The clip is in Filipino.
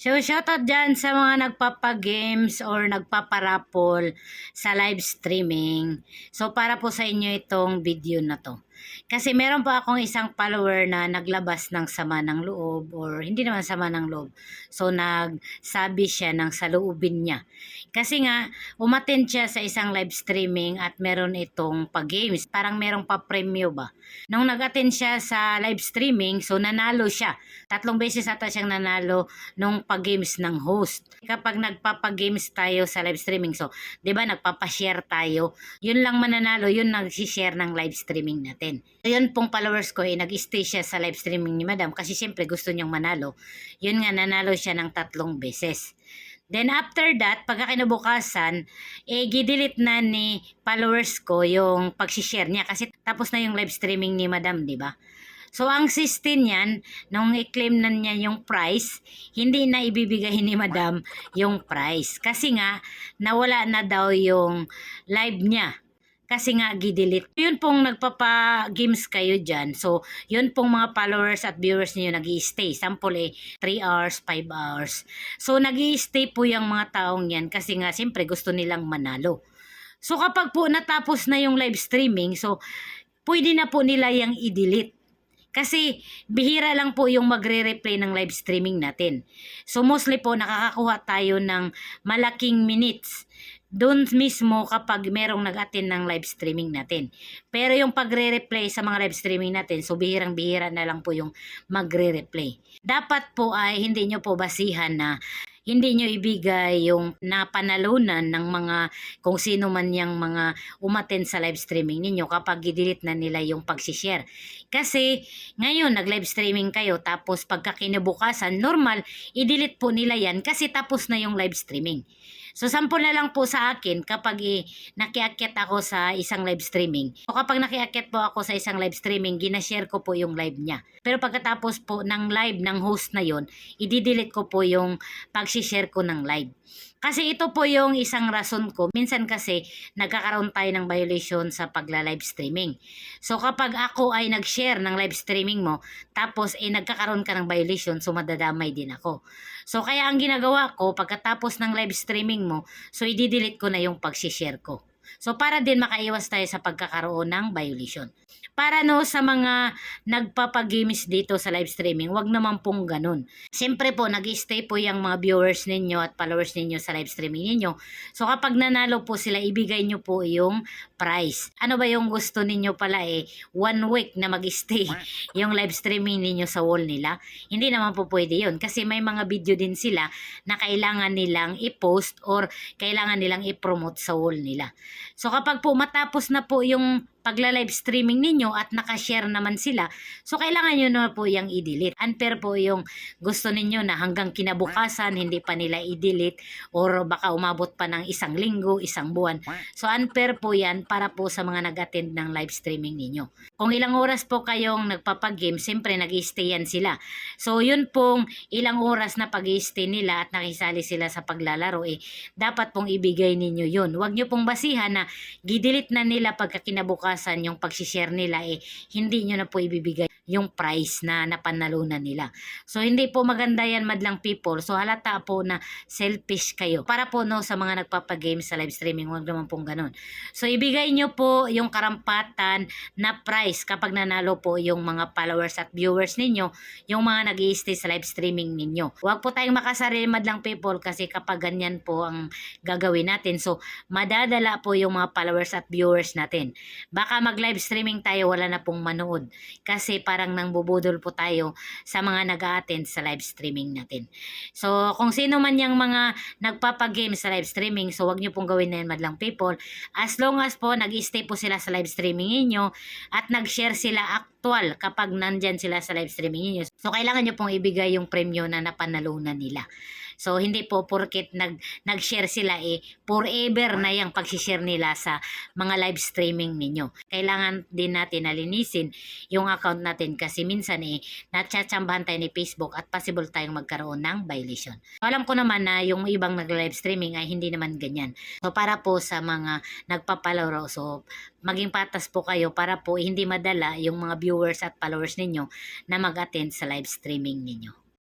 So, shoutout dyan sa mga nagpapagames or nagpaparapol sa live streaming. So, para po sa inyo itong video na to. Kasi meron pa akong isang follower na naglabas ng sama ng loob or hindi naman sama ng loob. So, nagsabi siya ng saloobin niya. Kasi nga, umattend siya sa isang live streaming at meron itong pag-games. Parang merong pa-premyo ba? Nung nag-attend siya sa live streaming, so nanalo siya. 3 beses ata siyang nanalo nung pag-games ng host. Kapag nagpapag-games tayo sa live streaming, so, 'di ba nagpapa-share tayo, yun lang mananalo, yun nag-share ng live streaming natin. So, yun pong followers ko, nag-stay siya sa live streaming ni Madam kasi siyempre gusto niyang manalo. Yun nga, nanalo siya ng 3 beses. Then after that, pagka kinabukasan, gidelete na ni followers ko yung pag-share niya kasi tapos na yung live streaming ni Madam, 'di ba? So, ang system niyan, nung i-claim na niya yung price, hindi na ibibigay ni Madam yung price. Kasi nga, nawala na daw yung live niya. Kasi nga, gidelete. Yun pong nagpapa-games kayo dyan. So, yun pong mga followers at viewers niyo nag-i-stay. Sample 3 hours, 5 hours. So, nag-i-stay po yung mga taong yan kasi nga, siyempre, gusto nilang manalo. So, kapag po natapos na yung live streaming, so, pwede na po nila yung i-delete. Kasi bihira lang po yung magre-replay ng live streaming natin. So mostly po nakakakuha tayo ng malaking minutes doon mismo kapag merong nag-attend ng live streaming natin. Pero yung pagre-replay sa mga live streaming natin, so bihirang-bihira na lang po yung magre-replay. Dapat po ay hindi nyo po basihan na hindi nyo ibigay yung napanalunan ng mga kung sino man yung mga umattend sa live streaming ninyo kapag i-delete na nila yung pag-share. Kasi ngayon nag-live streaming kayo tapos pagka kinabukasan, normal, i-delete po nila yan kasi tapos na yung live streaming. So, sample na lang po sa akin kapag nakiakyat ako sa isang live streaming. So, kapag nakiakyat po ako sa isang live streaming, ginashare ko po yung live niya. Pero pagkatapos po ng live ng host na yon, i-delete ko po yung pag-share ko ng live. Kasi ito po yung isang rason ko. Minsan kasi nagkakaroon tayo ng violation sa pagla-live streaming. So kapag ako ay nag-share ng live streaming mo, tapos nagkakaroon ka ng violation, so madadamay din ako. So kaya ang ginagawa ko, pagkatapos ng live streaming mo, so i-delete ko na yung pag-share ko. So para din makaiwas tayo sa pagkakaroon ng violation. Para no sa mga nagpapagames dito sa live streaming, wag naman pong ganun. Siyempre po, nag-stay po yung mga viewers ninyo at followers ninyo sa live streaming ninyo. So kapag nanalo po sila, ibigay nyo po yung prize. Ano ba yung gusto ninyo pala 1 week na mag-stay yung live streaming ninyo sa wall nila? Hindi naman po pwede yun kasi may mga video din sila na kailangan nilang i-post or kailangan nilang i-promote sa wall nila. So kapag po matapos na po yung pagla-live streaming ninyo at nakashare naman sila, so kailangan nyo na po yung i-delete. Unfair po yung gusto ninyo na hanggang kinabukasan hindi pa nila i-delete or baka umabot pa ng 1 linggo, 1 buwan. So unfair po yan para po sa mga nag-attend ng live streaming ninyo. Kung ilang oras po kayong nagpapag-game, siyempre nag-i-stay yan sila. So yun pong ilang oras na pag-i-stay nila at nakisali sila sa paglalaro, dapat pong ibigay ninyo yun. Huwag nyo pong basihan na gidelete na nila pagka kinabukasan yung pag-share nila, hindi nyo na po ibibigay yung price na napanalunan nila. So hindi po maganda yan, madlang people. So halata po na selfish kayo. Para po no sa mga nagpapag-game sa live streaming, huwag naman pong ganun. So ibigay nyo po yung karampatan na price kapag nanalo po yung mga followers at viewers ninyo, yung mga nag-i-stay sa live streaming ninyo. Huwag po tayong makasarili, madlang people, kasi kapag ganyan po ang gagawin natin, so madadala po yung mga followers at viewers natin. Baka mag-live streaming tayo, wala na pong manood. Kasi parang nangbubudol po tayo sa mga nag-a-attend sa live streaming natin. So, kung sino man yung mga nagpapag-game sa live streaming, so wag nyo pong gawin na yan, madlang people. As long as po, nag-stay po sila sa live streaming ninyo at nag-share sila actual kapag nandyan sila sa live streaming ninyo. So, kailangan nyo pong ibigay yung premyo na napanalunan nila. So, hindi po porket nag-share sila, forever na yung pag-share nila sa mga live streaming ninyo. Kailangan din natin nalinisin yung account natin kasi minsan natsatsambahan tayo ni Facebook at possible tayong magkaroon ng violation. So, alam ko naman na yung ibang nag-live streaming ay hindi naman ganyan. So, para po sa mga nagpapalaro, so maging patas po kayo para po hindi madala yung mga viewers at followers ninyo na mag-attend sa live streaming ninyo.